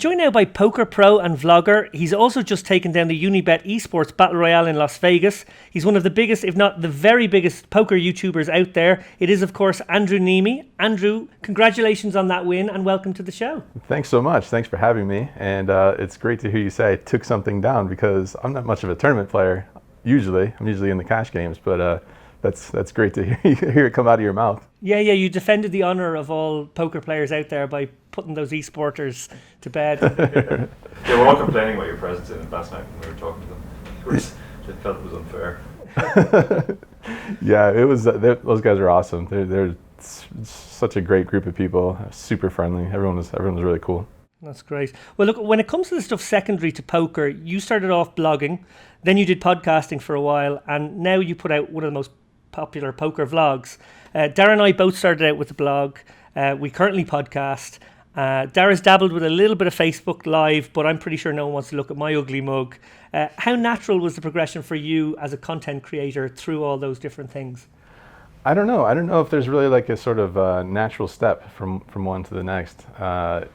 joined now by poker pro and vlogger. He's also just taken down the Unibet Esports Battle Royale in Las Vegas. He's one of the biggest, if not the very biggest, poker YouTubers out there. It is, of course, Andrew Neeme. Andrew, congratulations on that win and welcome to the show. Thanks so much. Thanks for having me. And it's great to hear you say I took something down because I'm not much of a tournament player, usually. I'm usually in the cash games, but that's great to hear it come out of your mouth. Yeah, you defended the honor of all poker players out there by putting those esporters to bed. They were all complaining about your presence in it last night when we were talking to them. They felt it was unfair. Yeah, it was. Those guys are awesome. They're such a great group of people. Super friendly. Everyone was really cool. That's great. Well, look, when it comes to the stuff secondary to poker, you started off blogging, then you did podcasting for a while, and now you put out one of the most popular poker vlogs. Dara and I both started out with the blog. We currently podcast. Dara's dabbled with a little bit of Facebook Live, but I'm pretty sure no one wants to look at my ugly mug. How natural was the progression for you as a content creator through all those different things? I don't know. I don't know if there's really like a sort of natural step from one to the next. I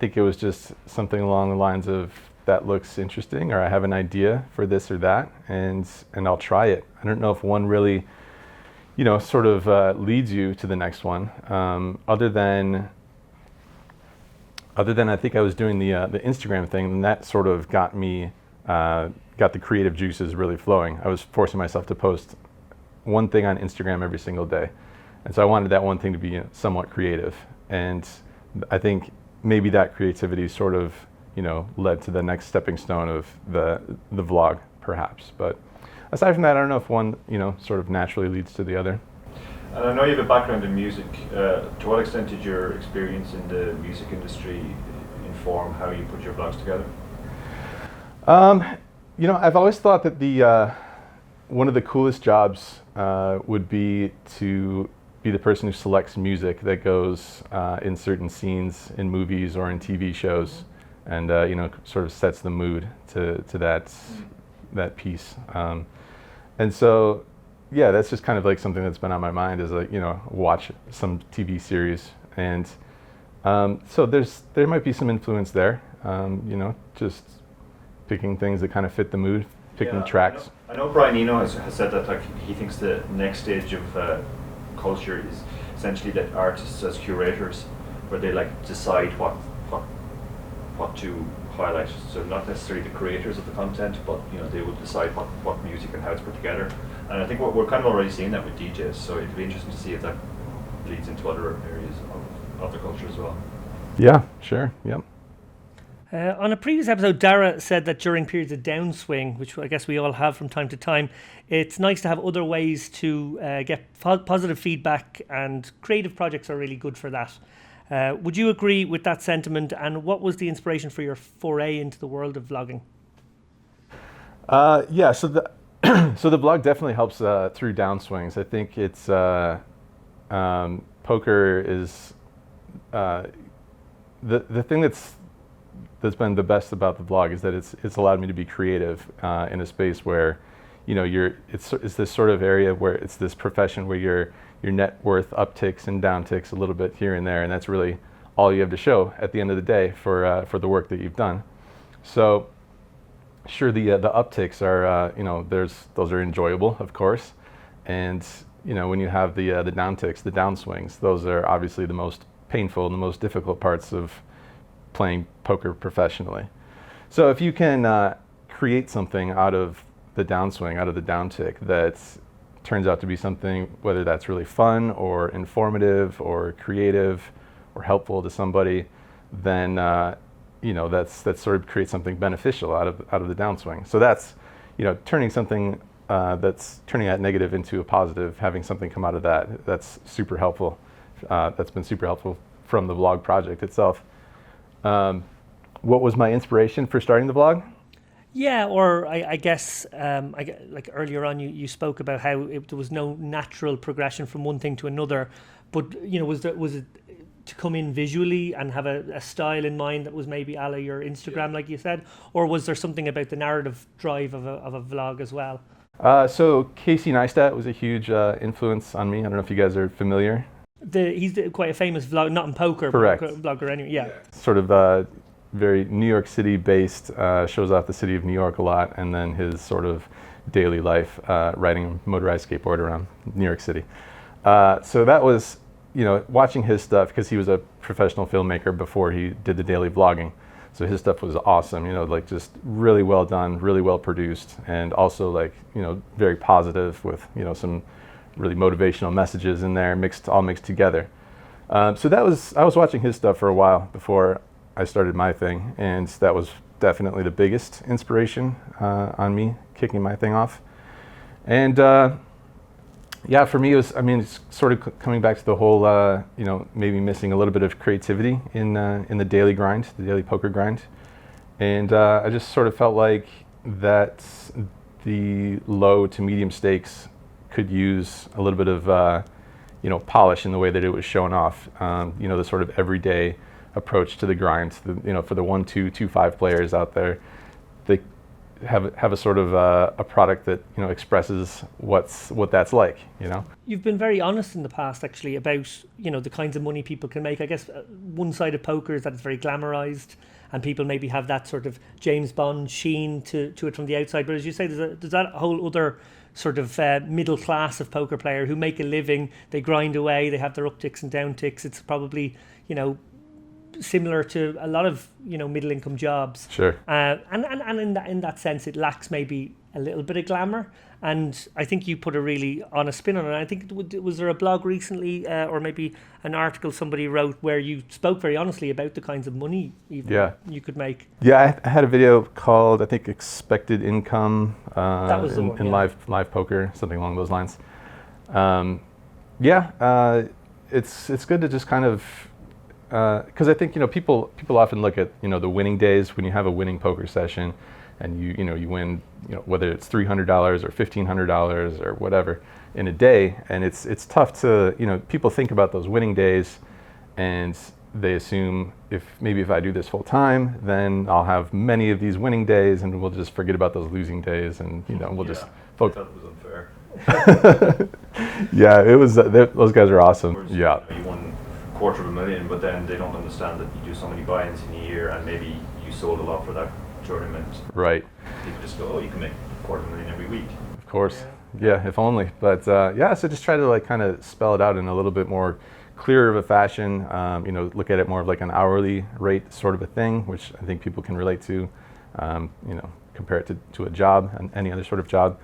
think it was just something along the lines of that looks interesting, or I have an idea for this or that, and I'll try it. I don't know if one really, sort of leads you to the next one. Other than I think I was doing the Instagram thing, and that sort of got the creative juices really flowing. I was forcing myself to post one thing on Instagram every single day, and so I wanted that one thing to be somewhat creative. And I think maybe that creativity sort of led to the next stepping stone of the vlog, perhaps. But aside from that, I don't know if one sort of naturally leads to the other. And I know you have a background in music. To what extent did your experience in the music industry inform how you put your vlogs together? I've always thought that one of the coolest jobs would be to be the person who selects music that goes in certain scenes in movies or in TV shows, and sort of sets the mood to that piece. And so, yeah, that's just kind of like something that's been on my mind is watch some TV series, and so there might be some influence there. Just picking things that kind of fit the mood, picking tracks. I know Brian Eno has said that he thinks the next stage of culture is essentially that artists as curators, where they decide what to highlight. So not necessarily the creators of the content, but they will decide what music and how it's put together. And I think we're kind of already seeing that with DJs. So it'd be interesting to see if that leads into other areas of the culture as well. Yeah, sure. Yep. On a previous episode, Dara said that during periods of downswing, which I guess we all have from time to time, it's nice to have other ways to get positive feedback, and creative projects are really good for that. Would you agree with that sentiment, and what was the inspiration for your foray into the world of vlogging? Yeah, so the blog definitely helps through downswings. I think it's poker is the thing that's been the best about the blog is that it's allowed me to be creative in a space where it's this sort of area where it's this profession where your net worth upticks and downticks a little bit here and there, and that's really all you have to show at the end of the day for the work that you've done. So sure, the upticks are those are enjoyable, of course, and when you have the downticks, the downswings, those are obviously the most painful and the most difficult parts of playing poker professionally. So if you can create something out of the downswing, out of the downtick, that turns out to be something, whether that's really fun or informative or creative or helpful to somebody, then that sort of creates something beneficial out of the downswing. So that's turning something that's turning that negative into a positive, having something come out of that. That's super helpful. That's been super helpful from the vlog project itself. What was my inspiration for starting the blog? Yeah, or I guess like earlier on, you spoke about how there was no natural progression from one thing to another, but was it to come in visually and have a style in mind that was maybe a la your Instagram, like you said, or was there something about the narrative drive of a vlog as well? So Casey Neistat was a huge influence on me. I don't know if you guys are familiar. He's quite a famous vlog, not in poker, correct, but blogger anyway. Yeah. Sort of very New York City based, shows off the city of New York a lot, and then his sort of daily life riding a motorized skateboard around New York City. So that was, watching his stuff, because he was a professional filmmaker before he did the daily vlogging. So his stuff was awesome, like just really well done, really well produced, and also like, very positive with, some really motivational messages in there, all mixed together. So I was watching his stuff for a while before I started my thing, and that was definitely the biggest inspiration on me kicking my thing off. And yeah, for me, it's sort of coming back to the whole, maybe missing a little bit of creativity in the daily grind, the daily poker grind. And I just sort of felt like that the low to medium stakes could use a little bit of, polish in the way that it was shown off. The sort of everyday approach to the grind. For the 1, 2, 2, 5 players out there, they have a sort of a product that expresses what that's like. You've been very honest in the past, actually, about the kinds of money people can make. I guess one side of poker is that it's very glamorized, and people maybe have that sort of James Bond sheen to it from the outside. But as you say, there's that whole other sort of middle class of poker player who make a living. They grind away. They have their upticks and downticks. It's probably similar to a lot of middle income jobs. Sure. And in that sense, it lacks maybe a little bit of glamour. And I think you put a really honest spin on it. I think was there a blog recently, or maybe an article somebody wrote, where you spoke very honestly about the kinds of money you could make. Yeah, I had a video called, I think, Expected Income in live poker, something along those lines. It's good to just kind of, because I think people often look at the winning days when you have a winning poker session, and you win whether it's $300 or $1,500 or whatever in a day, and it's tough to people think about those winning days, and they assume if I do this full time, then I'll have many of these winning days, and we'll just forget about those losing days, and we'll just focus. I thought it was unfair. Yeah, it was. Those guys are awesome. Yeah. You won $250,000, but then they don't understand that you do so many buy-ins in a year, and maybe you sold a lot for that tournament. Right. People just go, you can make $250,000 every week. Of course. Yeah, if only. But so just try to like kind of spell it out in a little bit more clearer of a fashion. Look at it more of like an hourly rate sort of a thing, which I think people can relate to. Compare it to a job and any other sort of job.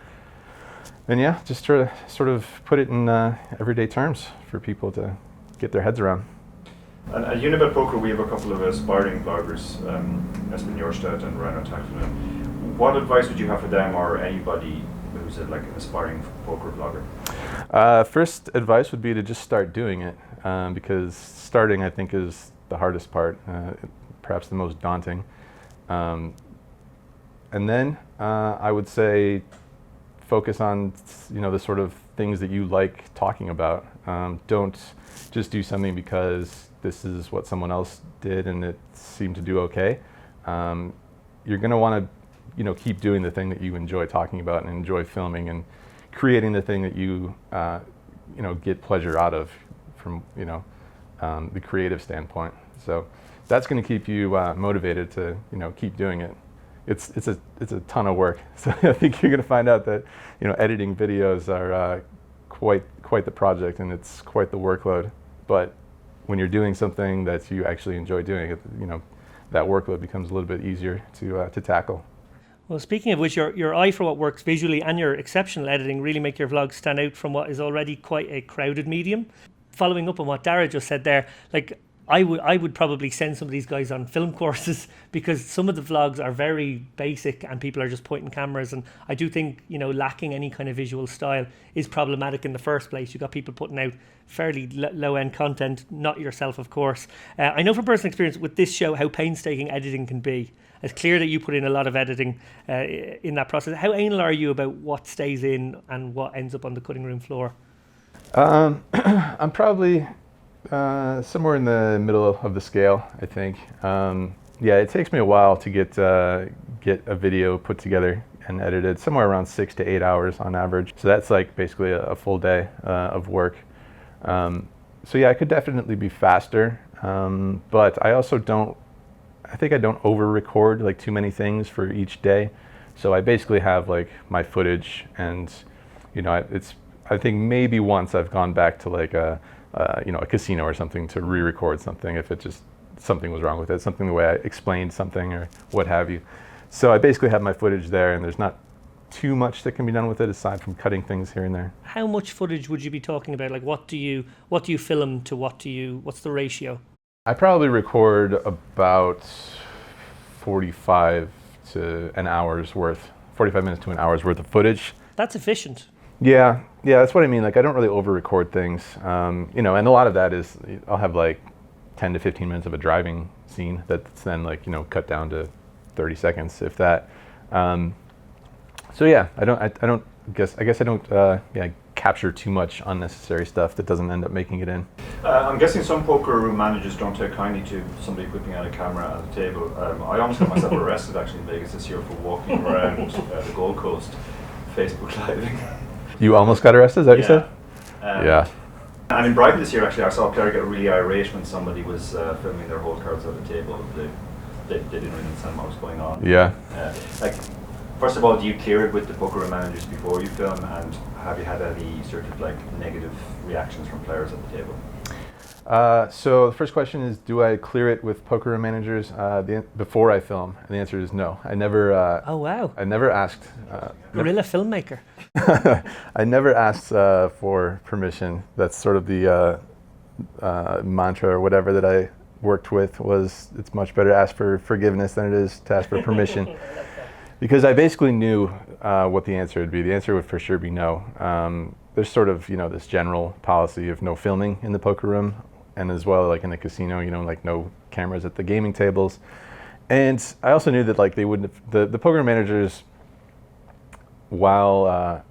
And yeah, just try to sort of put it in everyday terms for people to get their heads around. And at Unibet Poker, we have a couple of aspiring bloggers, Neistat and Untitled. What advice would you have for them, or anybody who's like an aspiring poker blogger? First advice would be to just start doing it, because starting, I think, is the hardest part, perhaps the most daunting. And then I would say focus on the sort of things that you like talking about. Don't just do something because this is what someone else did and it seemed to do okay. You're going to want to keep doing the thing that you enjoy talking about and enjoy filming, and creating the thing that you get pleasure out of from the creative standpoint. So that's going to keep you motivated to keep doing it. It's a ton of work. So I think you're going to find out that editing videos are quite the project, and it's quite the workload. But when you're doing something that you actually enjoy doing, that workload becomes a little bit easier to tackle. Well, speaking of which, your eye for what works visually and your exceptional editing really make your vlogs stand out from what is already quite a crowded medium. Following up on what Dara just said there, like I would probably send some of these guys on film courses, because some of the vlogs are very basic and people are just pointing cameras, and I do think lacking any kind of visual style is problematic in the first place. You've got people putting out fairly low-end content, not yourself, of course. I know from personal experience with this show how painstaking editing can be. It's clear that you put in a lot of editing in that process. How anal are you about what stays in and what ends up on the cutting room floor? I'm probably somewhere in the middle of the scale, I think. It takes me a while to get a video put together and edited, somewhere around 6 to 8 hours on average. So that's like basically a full day of work. I could definitely be faster, but I also don't I think I don't over-record like too many things for each day. So I basically have like my footage, and you know, I think maybe once I've gone back to like a casino or something to re-record something if it just something was wrong with it, something the way I explained something or what have you. So I basically have my footage there, and there's not too much that can be done with it aside from cutting things here and there. How much footage would you be talking about? Like what do you film to what's the ratio? I probably record about 45 to an hour's worth, 45 minutes to an hour's worth of footage. That's efficient. Yeah, that's what I mean. Like I don't really over-record things, you know, and a lot of that is I'll have like 10 to 15 minutes of a driving scene that's then like, you know, cut down to 30 seconds, if that. So yeah, I guess I don't capture too much unnecessary stuff that doesn't end up making it in. I'm guessing some poker room managers don't take kindly to somebody whipping out a camera at the table. I almost got myself arrested actually in Vegas this year for walking around the Gold Coast, Facebook living. You almost got arrested, is that what you said? Yeah. And in Brighton this year, actually, I saw a player get really irate when somebody was filming their whole cards at the table. They didn't really understand what was going on. Yeah. Like, first of all, do you clear it with the poker room managers before you film, and have you had any sort of like negative reactions from players at the table? So the first question is, do I clear it with poker room managers before I film? And the answer is no. I never. Oh wow! I never asked. Guerrilla filmmaker. I never asked for permission. That's sort of the mantra or whatever that I worked with. Was it's much better to ask for forgiveness than it is to ask for permission. Because I basically knew what the answer would be. The answer would for sure be no. There's sort of, you know, this general policy of no filming in the poker room, and as well like in the casino, you know, like no cameras at the gaming tables. And I also knew that like they wouldn't, the poker room managers, while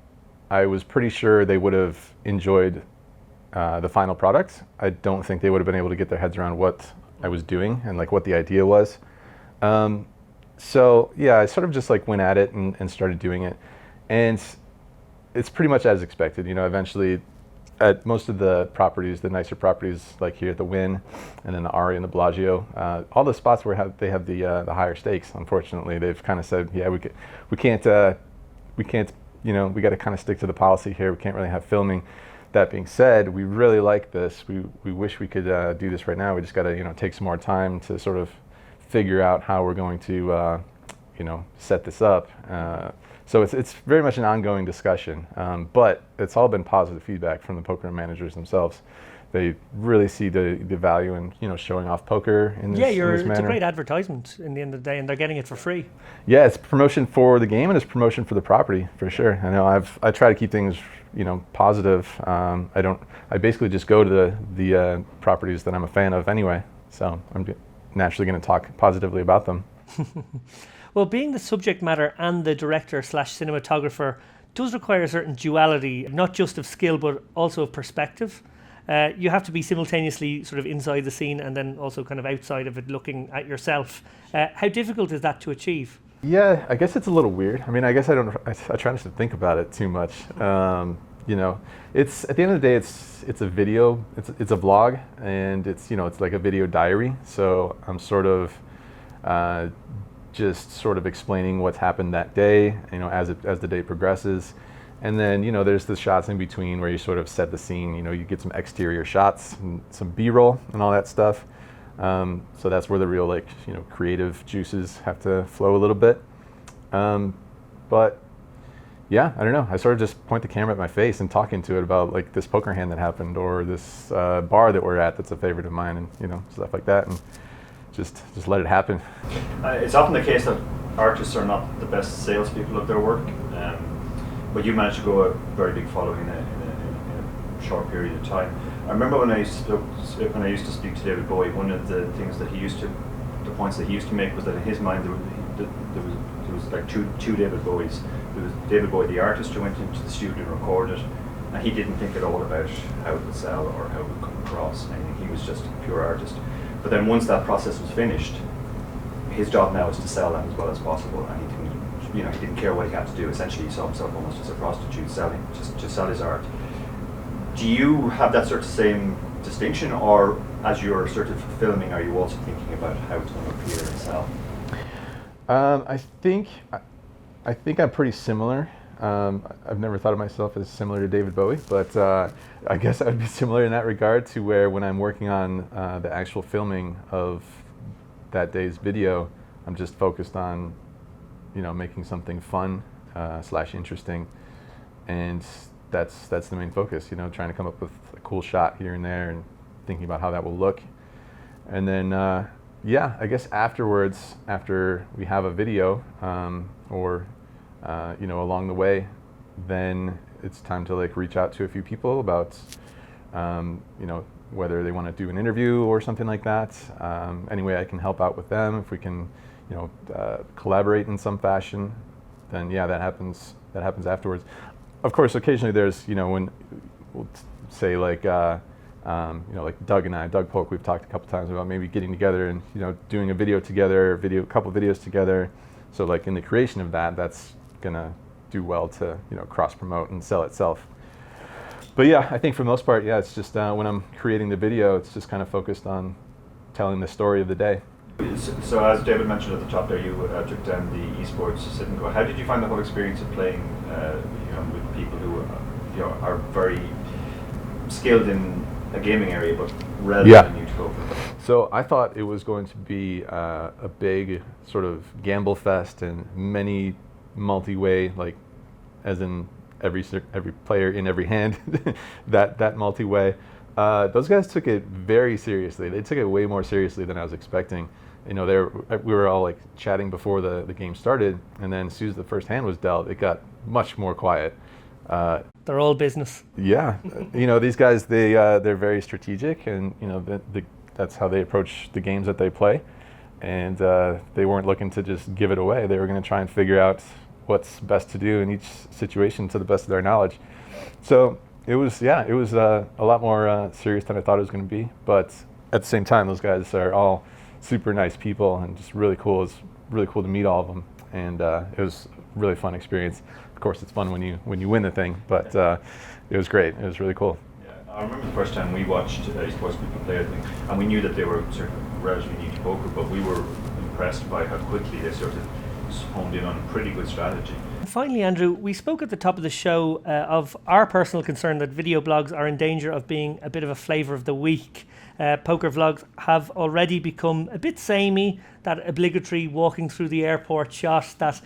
I was pretty sure they would have enjoyed the final product, I don't think they would have been able to get their heads around what I was doing and like what the idea was. So yeah, I sort of just like went at it and started doing it, and it's pretty much as expected. You know, eventually, at most of the properties, the nicer properties, like here at the Wynn, and then the Ari and the Bellagio, all the spots where they have the higher stakes. Unfortunately, they've kind of said, yeah, we can't, you know, we got to kind of stick to the policy here. We can't really have filming. That being said, we really like this. We wish we could do this right now. We just got to, you know, take some more time to sort of figure out how we're going to, you know, set this up. So it's very much an ongoing discussion, but it's all been positive feedback from the poker room managers themselves. They really see the value in, you know, showing off poker in this, in this manner. It's a great advertisement in the end of the day, and they're getting it for free. Yeah, it's promotion for the game and it's promotion for the property for sure. I know I try to keep things, you know, positive. I basically just go to the properties that I'm a fan of anyway. So I'm naturally going to talk positively about them. Well, being the subject matter and the director / cinematographer does require a certain duality, not just of skill, but also of perspective. You have to be simultaneously sort of inside the scene and then also kind of outside of it, looking at yourself. How difficult is that to achieve? Yeah, I guess it's a little weird. I mean, I guess I try not to think about it too much. You know, it's at the end of the day, it's a video, it's a vlog, and it's, you know, it's like a video diary. So I'm sort of just sort of explaining what's happened that day, you know, as the day progresses. And then, you know, there's the shots in between where you sort of set the scene. You know, you get some exterior shots and some B-roll and all that stuff. So that's where the real, like, you know, creative juices have to flow a little bit. But yeah, I don't know. I sort of just point the camera at my face and talk into it about like this poker hand that happened, or this bar that we're at that's a favorite of mine, and, you know, stuff like that, and just let it happen. It's often the case that artists are not the best salespeople of their work, but you managed to grow a very big following in a short period of time. I remember when I used to speak to David Bowie, one of the things that the points that he used to make was that in his mind there was like two David Bowies. There was David Bowie, the artist, who went into the studio and recorded, and he didn't think at all about how it would sell or how it would come across. Anything. He was just a pure artist. But then once that process was finished, his job now is to sell that as well as possible, and he didn't care what he had to do. Essentially, he saw himself almost as a prostitute selling, just to sell his art. Do you have that sort of same distinction, or as you're sort of filming, are you also thinking about how it's going to appear itself? I think I'm pretty similar. I've never thought of myself as similar to David Bowie, but I guess I would be similar in that regard to where when I'm working on the actual filming of that day's video, I'm just focused on, making something fun / interesting, and that's the main focus. Trying to come up with a cool shot here and there, and thinking about how that will look, and then I guess afterwards, after we have a video, or along the way, then it's time to reach out to a few people about, whether they want to do an interview or something like that. Any way I can help out with them, if we can, collaborate in some fashion, then that happens afterwards. Of course, occasionally there's, when we'll say like Doug and I, Doug Polk, we've talked a couple times about maybe getting together and, doing a video together, a couple videos together. So like in the creation of that, that's gonna do well to, cross promote and sell itself. But I think for the most part, it's just when I'm creating the video, it's just kind of focused on telling the story of the day. So as David mentioned at the top there, you took down the esports sit and go. How did you find the whole experience of playing, with people who, are very skilled in a gaming area, but relatively new to poker? So I thought it was going to be a big sort of gamble fest and many multi-way, as in every player in every hand, that multi-way. Those guys took it very seriously. They took it way more seriously than I was expecting. We were all chatting before the game started, and then as soon as the first hand was dealt, it got much more quiet. They're all business. Yeah, these guys, they're very strategic, and that's how they approach the games that they play, and they weren't looking to just give it away. They were going to try and figure out what's best to do in each situation to the best of their knowledge. So it was a lot more serious than I thought it was going to be, but at the same time, those guys are all super nice people and just really cool. It's really cool to meet all of them, and it was a really fun experience. Of course, it's fun when you win the thing, but it was great. It was really cool. Yeah, I remember the first time we watched esports people play, I think, and we knew that they were sort of relatively new to poker, but we were impressed by how quickly they sort of honed in on a pretty good strategy. Finally, Andrew, we spoke at the top of the show of our personal concern that video blogs are in danger of being a bit of a flavour of the week. Poker vlogs have already become a bit samey, that obligatory walking through the airport shot, that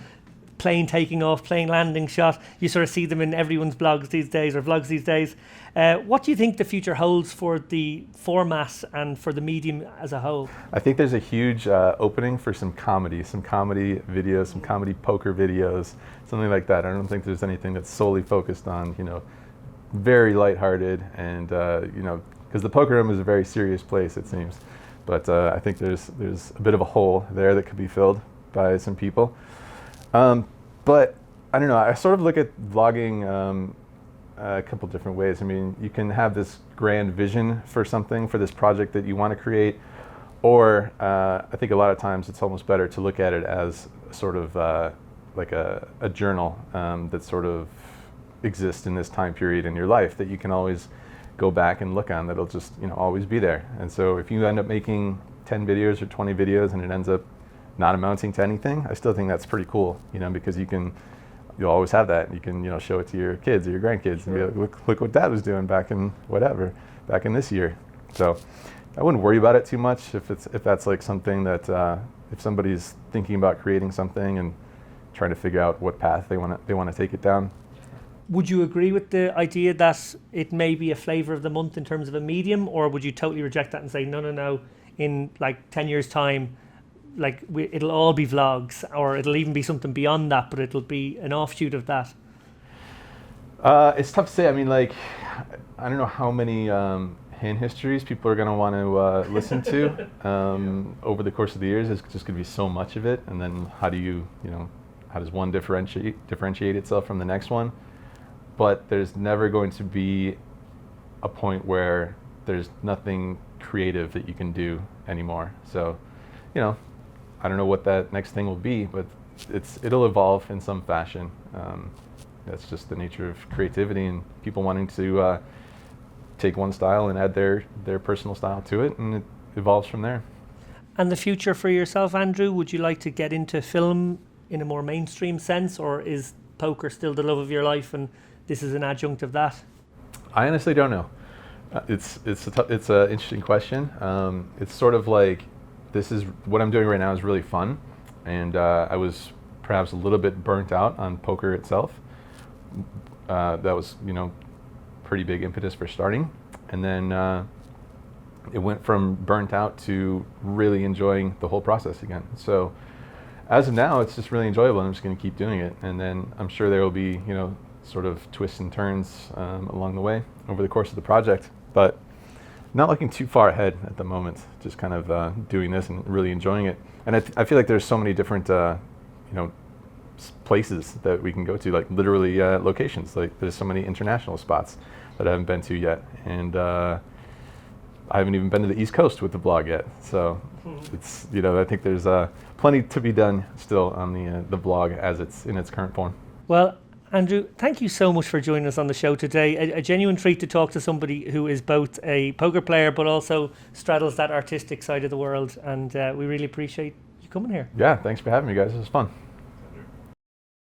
plane taking off, plane landing shot. You sort of see them in everyone's blogs these days, or vlogs these days. What do you think the future holds for the format and for the medium as a whole? I think there's a huge opening for some comedy videos, some comedy poker videos, something like that. I don't think there's anything that's solely focused on, very lighthearted and, because the poker room is a very serious place, it seems. But I think there's a bit of a hole there that could be filled by some people. But I don't know, I sort of look at vlogging a couple different ways. I mean, you can have this grand vision for something, for this project that you want to create, or I think a lot of times it's almost better to look at it as sort of like a journal that sort of exists in this time period in your life that you can always go back and look on, that'll just always be there. And so if you end up making 10 videos or 20 videos and it ends up not amounting to anything, I still think that's pretty cool, because you'll always have that. You can, show it to your kids or your grandkids and be like, look what Dad was doing back in this year. So I wouldn't worry about it too much if that's like something that if somebody's thinking about creating something and trying to figure out what path they want to take it down. Would you agree with the idea that it may be a flavour of the month in terms of a medium, or would you totally reject that and say no, in 10 years time, it'll all be vlogs, or it'll even be something beyond that, but it'll be an offshoot of that? It's tough to say. I mean, I don't know how many hand histories people are going to want to listen to over the course of the years. There's just going to be so much of it, and then how does one differentiate itself from the next one? But there's never going to be a point where there's nothing creative that you can do anymore. So, I don't know what that next thing will be, but it'll evolve in some fashion. That's just the nature of creativity and people wanting to take one style and add their personal style to it, and it evolves from there. And the future for yourself, Andrew, would you like to get into film in a more mainstream sense, or is poker still the love of your life and this is an adjunct of that? I honestly don't know. It's an interesting question. It's sort of like, this is what I'm doing right now is really fun, and I was perhaps a little bit burnt out on poker itself. That was, pretty big impetus for starting, and then it went from burnt out to really enjoying the whole process again. So as of now, it's just really enjoyable, and I'm just going to keep doing it. And then I'm sure there will be, sort of twists and turns along the way over the course of the project, but not looking too far ahead at the moment. Just kind of doing this and really enjoying it. And I feel like there's so many different, places that we can go to, like literally locations. Like there's so many international spots that I haven't been to yet, and I haven't even been to the East Coast with the blog yet. So it's, I think there's plenty to be done still on the blog as it's in its current form. Well, Andrew, thank you so much for joining us on the show today. A genuine treat to talk to somebody who is both a poker player but also straddles that artistic side of the world, and we really appreciate you coming here. Yeah, thanks for having me, guys. It was fun.